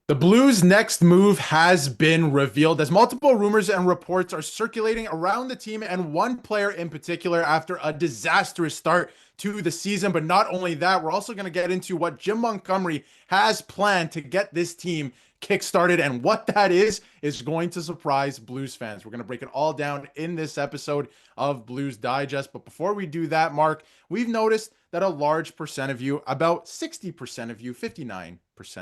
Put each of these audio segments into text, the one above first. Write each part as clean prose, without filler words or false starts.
The Blues' next move has been revealed as multiple rumors and reports are circulating around the team and one player in particular after a disastrous start to the season. But not only that, we're also going to get into what Jim Montgomery has planned to get this team kickstarted, and what that is going to surprise Blues fans. We're going to break it all down in this episode of Blues Digest. But before we do that, Mark, we've noticed that a large percent of you, about 60% of you, 59%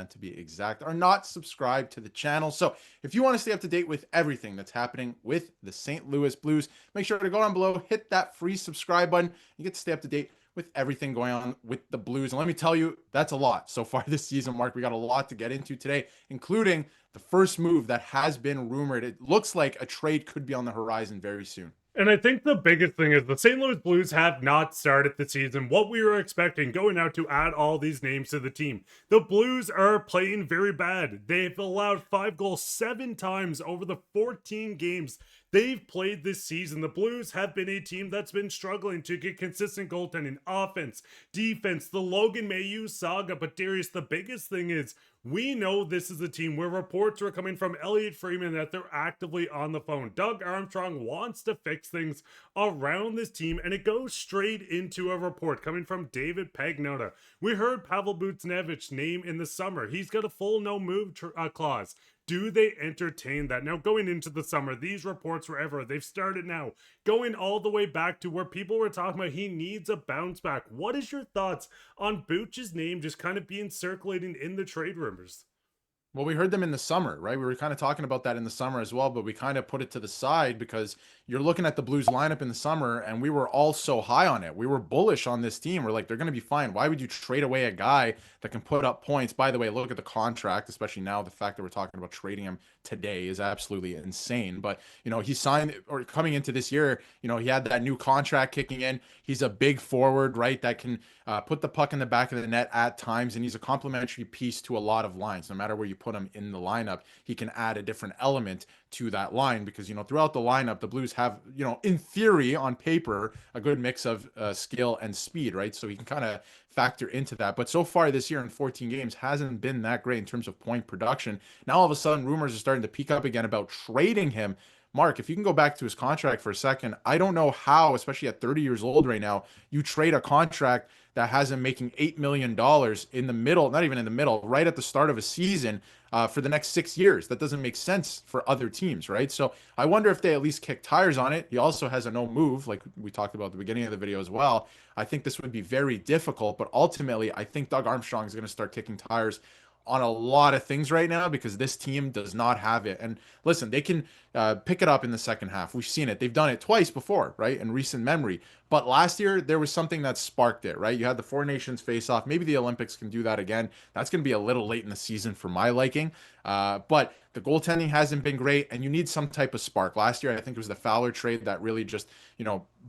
to be exact, are not subscribed to the channel. So if you want to stay up to date with everything that's happening with the St. Louis Blues, make sure to go down below, hit that free subscribe button. You get to stay up to date with everything going on with the Blues. And let me tell you, that's a lot so far this season, Mark. We got a lot to get into today, including the first move that has been rumored. It looks like a trade could be on the horizon very soon. And I think the biggest thing is the St. Louis Blues have not started the season what we were expecting, going out to add all these names to the team. The Blues are playing very bad. They've allowed 5 goals 7 times over the 14 games they've played this season. The Blues have been a team that's been struggling to get consistent goaltending, offense, defense, the Logan Mailloux saga. But Darius, the biggest thing is we know this is a team where reports are coming from Elliot Freeman that they're actively on the phone. Doug Armstrong wants to fix things around this team, and it goes straight into a report coming from David Pagnotta. We heard Pavel Buchnevich's name in the summer. He's got a full no-move clause. Do they entertain that? Now, going into the summer, these reports wherever they've started now, going all the way back to where people were talking about he needs a bounce back. What is your thoughts on Booch's name just kind of being circulating in the trade rumors? Well, we heard them in the summer, right? We were kind of talking about that in the summer as well, but we kind of put it to the side because you're looking at the Blues lineup in the summer and we were all so high on it. We were bullish on this team. We're like, they're going to be fine. Why would you trade away a guy that can put up points? By the way, look at the contract, especially now. The fact that we're talking about trading him today is absolutely insane. But, he signed or coming into this year, he had that new contract kicking in. He's a big forward, right? That can put the puck in the back of the net at times. And he's a complementary piece to a lot of lines. No matter where you put him in the lineup, he can add a different element to that line because throughout the lineup the Blues have in theory on paper a good mix of skill and speed, right? So he can kind of factor into that. But so far this year in 14 games hasn't been that great in terms of point production. Now all of a sudden rumors are starting to peak up again about trading him. Mark, if you can go back to his contract for a second, I don't know how, especially at 30 years old right now, you trade a contract that has him making $8 million in the middle, not even in the middle, right at the start of a season for the next 6 years. That doesn't make sense for other teams, right? So I wonder if they at least kick tires on it. He also has a no move, like we talked about at the beginning of the video as well. I think this would be very difficult, but ultimately, I think Doug Armstrong is going to start kicking tires on a lot of things right now because this team does not have it. And listen, they can pick it up in the second half. We've seen it. They've done it twice before, right? In recent memory. But last year, there was something that sparked it, right? You had the Four Nations face off. Maybe the Olympics can do that again. That's going to be a little late in the season for my liking. But the goaltending hasn't been great, and you need some type of spark. Last year, I think it was the Fowler trade that really just,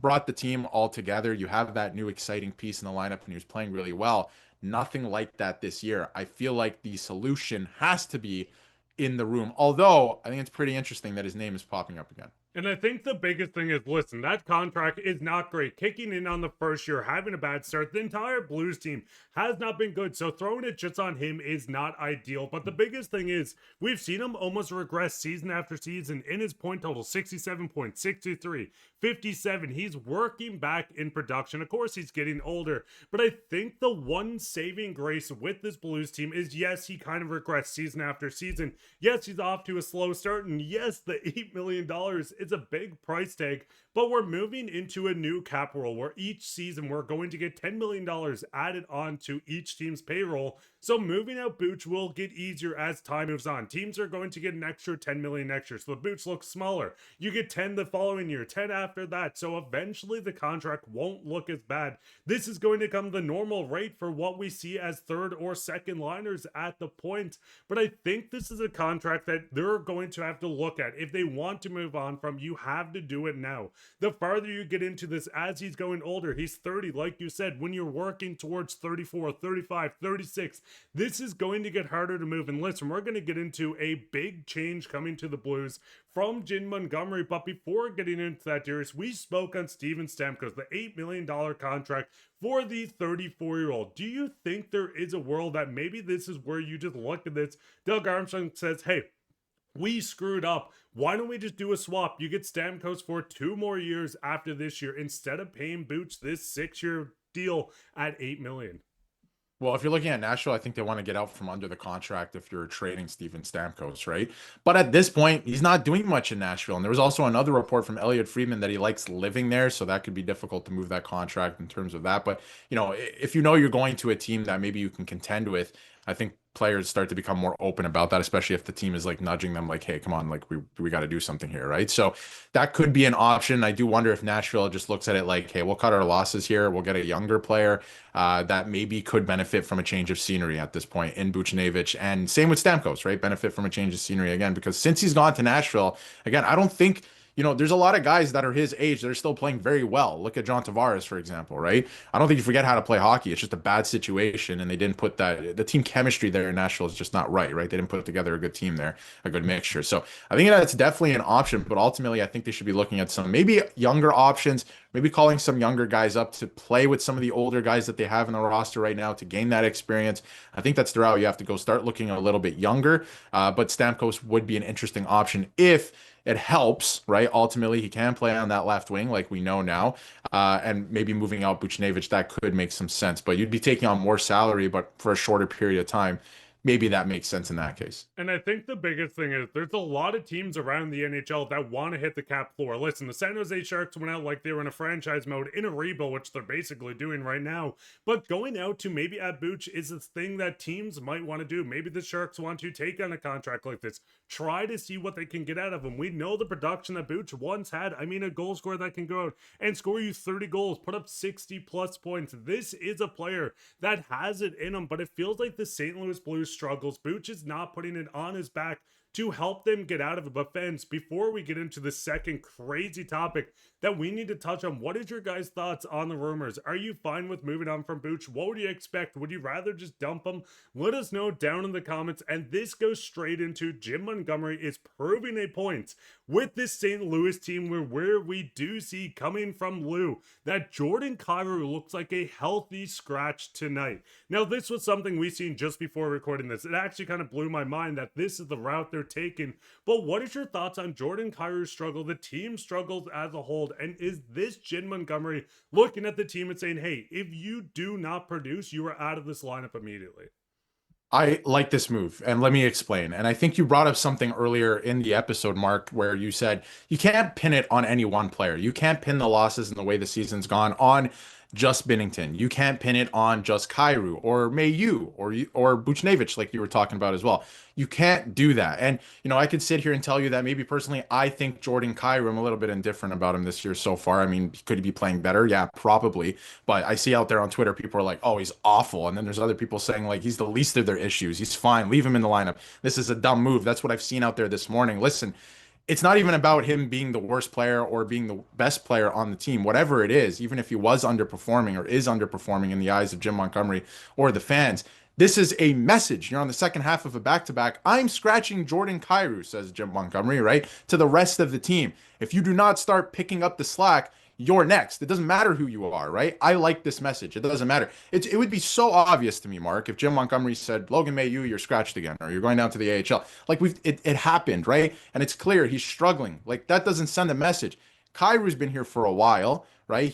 brought the team all together. You have that new exciting piece in the lineup, and he was playing really well. Nothing like that this year. I feel like the solution has to be in the room. Although I think it's pretty interesting that his name is popping up again. And I think the biggest thing is, listen, that contract is not great. Kicking in on the first year, having a bad start, the entire Blues team has not been good. So throwing it just on him is not ideal. But the biggest thing is, we've seen him almost regress season after season in his point total, 67 points, 63, 57. He's working back in production. Of course, he's getting older. But I think the one saving grace with this Blues team is, yes, he kind of regressed season after season. Yes, he's off to a slow start. And yes, the $8 million is a big price tag, but we're moving into a new cap rule where each season we're going to get $10 million added on to each team's payroll. So moving out Booch will get easier as time moves on. Teams are going to get an extra 10 million extra. So the Booch looks smaller. You get 10 the following year, 10 after that. So eventually the contract won't look as bad. This is going to come the normal rate for what we see as third or second liners at the point. But I think this is a contract that they're going to have to look at. If they want to move on from, you have to do it now. The farther you get into this as he's going older, he's 30, like you said, when you're working towards 34, 35, 36, This is going to get harder to move. And listen, we're going to get into a big change coming to the Blues from Jim Montgomery. But before getting into that, Darius, we spoke on Steven Stamkos, the $8 million contract for the 34-year-old. Do you think there is a world that maybe this is where you just look at this? Doug Armstrong says, hey, we screwed up. Why don't we just do a swap? You get Stamkos for 2 more years after this year instead of paying Booch this 6-year deal at $8 million. Well, if you're looking at Nashville, I think they want to get out from under the contract if you're trading Steven Stamkos, right? But at this point, he's not doing much in Nashville. And there was also another report from Elliot Friedman that he likes living there, so that could be difficult to move that contract in terms of that. But, if you know you're going to a team that maybe you can contend with, I think players start to become more open about that, especially if the team is like nudging them like, hey, come on, like we got to do something here, right? So that could be an option. I do wonder if Nashville just looks at it like, hey, we'll cut our losses here. We'll get a younger player that maybe could benefit from a change of scenery at this point in Buchnevich. And same with Stamkos, right? Benefit from a change of scenery again, because since he's gone to Nashville, again, I don't think there's a lot of guys that are his age that are still playing very well. Look at John Tavares, for example, right? I don't think you forget how to play hockey. It's just a bad situation, and they didn't put the team chemistry there in Nashville is just not right? They didn't put together a good team there, a good mixture. So I think that's definitely an option, but ultimately I think they should be looking at some maybe younger options, maybe calling some younger guys up to play with some of the older guys that they have in the roster right now to gain that experience. I think that's the route you have to go. Start looking a little bit younger, but Stamkos would be an interesting option if it helps, right? Ultimately, he can play on that left wing, like we know now, and maybe moving out Buchnevich, that could make some sense. But you'd be taking on more salary, but for a shorter period of time. Maybe that makes sense in that case. And I think the biggest thing is there's a lot of teams around the NHL that want to hit the cap floor. Listen, the San Jose Sharks went out like they were in a franchise mode in a rebuild, which they're basically doing right now. But going out to maybe add Booch is a thing that teams might want to do. Maybe the Sharks want to take on a contract like this, try to see what they can get out of him. We know the production that Booch once had. I mean, a goal scorer that can go out and score you 30 goals, put up 60 plus points. This is a player that has it in him, but it feels like the St. Louis Blues struggles. Booch is not putting it on his back to help them get out of it. But fans, before we get into the second crazy topic that we need to touch on, what is your guys' thoughts on the rumors? Are you fine with moving on from Booch? What would you expect? Would you rather just dump him? Let us know down in the comments. And this goes straight into Jim Montgomery is proving a point with this St. Louis team where we do see coming from Lou that Jordan Kyrou looks like a healthy scratch tonight. Now, this was something we seen just before recording this. It actually kind of blew my mind that this is the route they're taking. But what is your thoughts on Jordan Kyrou's struggle, the team struggles as a whole? And is this Jim Montgomery looking at the team and saying, hey, if you do not produce, you are out of this lineup immediately? I like this move, and let me explain. And I think you brought up something earlier in the episode, Mark, where you said you can't pin it on any one player. You can't pin the losses and the way the season's gone on just Binnington. You can't pin it on just Kyrou or Mayu or Buchnevich, like you were talking about as well. You can't do that. And I could sit here and tell you that maybe personally I think Jordan Kyrou, I'm a little bit indifferent about him this year so far. I mean, could he be playing better? Yeah, probably. But I see out there on Twitter people are like, oh, he's awful. And then there's other people saying like he's the least of their issues. He's fine. Leave him in the lineup. This is a dumb move. That's what I've seen out there this morning. Listen, it's not even about him being the worst player or being the best player on the team. Whatever it is, even if he was underperforming or is underperforming in the eyes of Jim Montgomery or the fans, this is a message. You're on the second half of a back-to-back. I'm scratching Jordan Kyrou, says Jim Montgomery, right, to the rest of the team. If you do not start picking up the slack, you're next. It doesn't matter who you are, right? I like this message. It doesn't matter. It would be so obvious to me, Mark, if Jim Montgomery said, Logan Mailloux, you're scratched again, or you're going down to the AHL. Like it happened, right? And it's clear he's struggling. Like that doesn't send a message. Kyrou's been here for a while, right?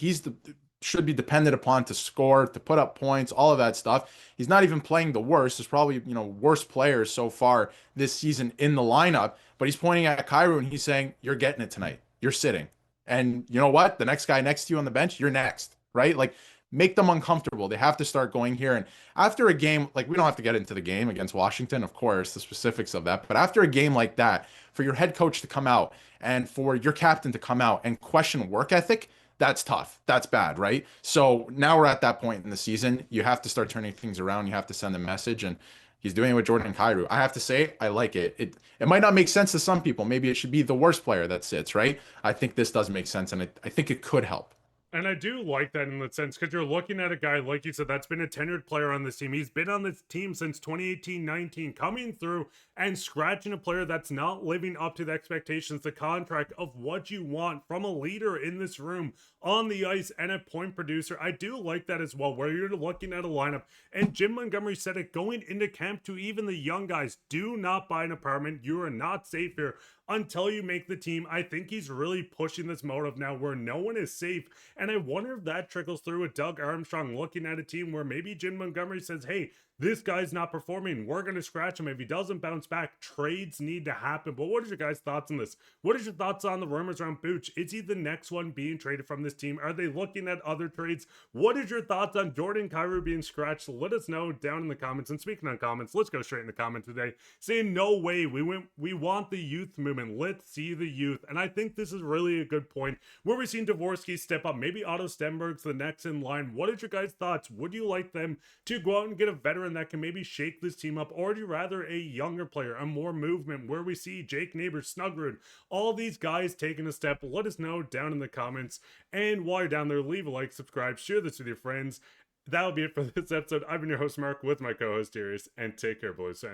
Should be dependent upon to score, to put up points, all of that stuff. He's not even playing the worst. There's probably, worst players so far this season in the lineup, but he's pointing at Kyrou and he's saying, you're getting it tonight. You're sitting. And you know what? The next guy next to you on the bench, you're next, right? Like, make them uncomfortable. They have to start going here. And after a game, like, we don't have to get into the game against Washington, of course, the specifics of that. But after a game like that, for your head coach to come out and for your captain to come out and question work ethic, that's tough. That's bad, right? So now we're at that point in the season. You have to start turning things around. You have to send a message. And he's doing it with Jordan Kyrou. I have to say, I like it. It might not make sense to some people. Maybe it should be the worst player that sits, right? I think this does make sense, and I think it could help. And I do like that in the sense because you're looking at a guy, like you said, that's been a tenured player on this team. He's been on this team since 2018-19, coming through and scratching a player that's not living up to the expectations, the contract of what you want from a leader in this room on the ice and a point producer. I do like that as well, where you're looking at a lineup. And Jim Montgomery said it going into camp to even the young guys, do not buy an apartment. You are not safe here until you make the team. I think he's really pushing this motive now where no one is safe. And I wonder if that trickles through with Doug Armstrong looking at a team where maybe Jim Montgomery says, hey, this guy's not performing. We're going to scratch him. If he doesn't bounce back, trades need to happen. But what is your guys' thoughts on this? What is your thoughts on the rumors around Buch? Is he the next one being traded from this team? Are they looking at other trades? What is your thoughts on Jordan Kyrou being scratched? Let us know down in the comments. And speaking on comments, let's go straight in the comments today. Saying no way. We want the youth movement. Let's see the youth. And I think this is really a good point where we've seen Dvorsky step up. Maybe Otto Stenberg's the next in line. What is your guys' thoughts? Would you like them to go out and get a veteran that can maybe shake this team up, or do you rather a younger player, a more movement, where we see Jake Neighbors, Snuggerud, all these guys taking a step? Let us know down in the comments. And while you're down there, leave a like, subscribe, share this with your friends. That'll be it for this episode. I've been your host, Mark, with my co-host, Darius, and take care, Blues fans.